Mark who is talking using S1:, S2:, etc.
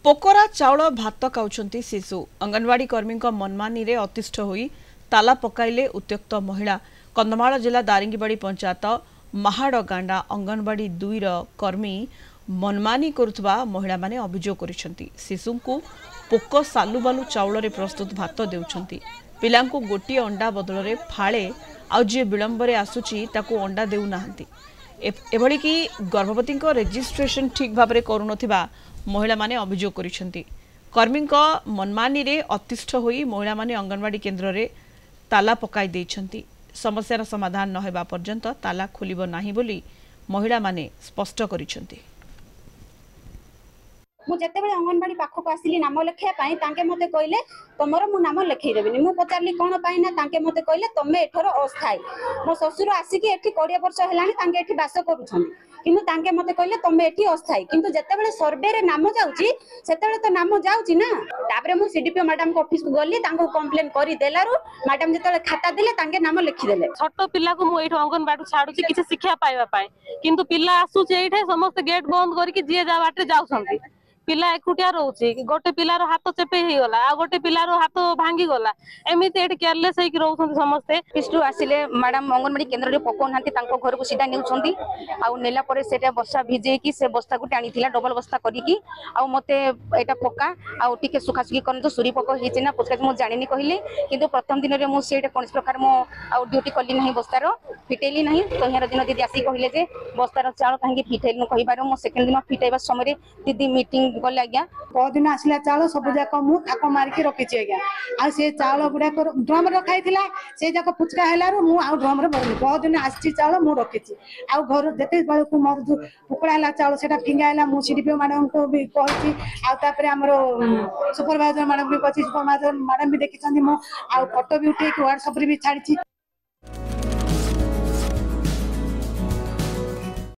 S1: पोकरा चाउल भात खाउछंती शिशु अंगनवाड़ी कर्मी मनमानी रे अतिष्ठ होई ताला पकाइले उत्त्यक्त महिला कंधमाल जिला दारिंगीबाड़ी पंचायत महाड़ गांडा अंगनवाड़ी 2 कर्मी मनमानी करुवा महिला माने अभियोग करिसंती। शिशु को पोक सालुबालु चाउल रे प्रस्तुत भात देउछंती। पिलांकु गोटी अंडा बदल रे फाळे आ जे विलंब रे आसुची ताकू अंडा देउ नाहंती। एभली कि गर्भवती रेजिस्ट्रेशन ठीक भाव में करुनथिबा महिला माने अभियोग करिसंती। कर्मी मनमानी रे अतिष्ठ होई महिला माने अंगनवाड़ी केन्द्र रे ताला पकाई देइछंती। समस्यार समाधान न हेबा पर्यंत ताला खोलिबो नाही बोली महिला माने स्पष्ट करिसंती।
S2: मु जेतेबेले अंगनवाड़ी पाखक आसिली नाम लेखिया पाई तांके मते कहले तमरो मु नाम लेखै देबिनी। मु पचारली कोन पाई ना तांके मते कहले तमे एठर अस्थाई। मो ससुर आसिकी एठी 20 वर्ष हेलानी तांके एठी बास करूछन किंतु तांके मते कहले तमे एठी अस्थाई किंतु जेतेबेले सर्वे रे नाम जाउची सेतेबेले तो नाम जाउची ना। तापरे मु सीडीपीओ मैडम को ऑफिस को गली तांको कंप्लेन करी देलारु मैडम जेतेबेले खाता दिले तांके नाम लिखि देले।
S3: छोटो पिल्ला को मु एठो अंगनवाड़ी छाडुची किछ शिक्षा पाइबा पाए किंतु पिल्ला आसुची एठे समस्त गेट बंद करके जिए जा बाटे जाउछंती। पिला एकुटिया रोचे गोटे पिलार हाथ चेपे ही गला आ गोटे पिलार हाथ भांगी गला एमिति एठी केयरलेस हेकि रहउछंती समस्ते।
S4: पिस्टू आसिले मैडम अंगनवाड़ी केन्द्र रे पको नांती तांको घर को सीधा नेउछंती आ नेला परे सेटा बस्ता भिजे की से बस्ता को टाणीथिला डबल बस्ता करिकी आ मते एटा पक्का आ टिके सुखा सुखी करन तो सुरी पको हिचे ना पुछका मु जानिनी कहिले किंतु प्रथम दिन रे मु सेटा कोनस प्रकार मो आ ड्यूटी कली नहीं बस्तार फिटेली नहीं तो हेर दिन दीदी आसी कहिले जे बस्तार चाउल काहे फिटेल न कहिबार मो सेकंड दिन फिटाइबा समय रे दीदी मीटिंग गले आज्ञा
S5: बहुत आसला चाउल सब जाक मु थाक मारिकी रखी आज्ञा आ से चाउल गुड़ा ड्रम रखाई से जाक फुचका है मु ड्रम भरली बहुत दिन आसी चाउल मु रखी आ घर जिते बेलू मोर जो कुकड़ा है चाउल से फिंगा है मु सीडीपीओ मैडम को भी कही आम सुपरवाइजर मैडम भी कही सुपरवाइजर मैडम भी देखी मो आ फोटो भी उठे व्हाट्सएप भी छाड़ी।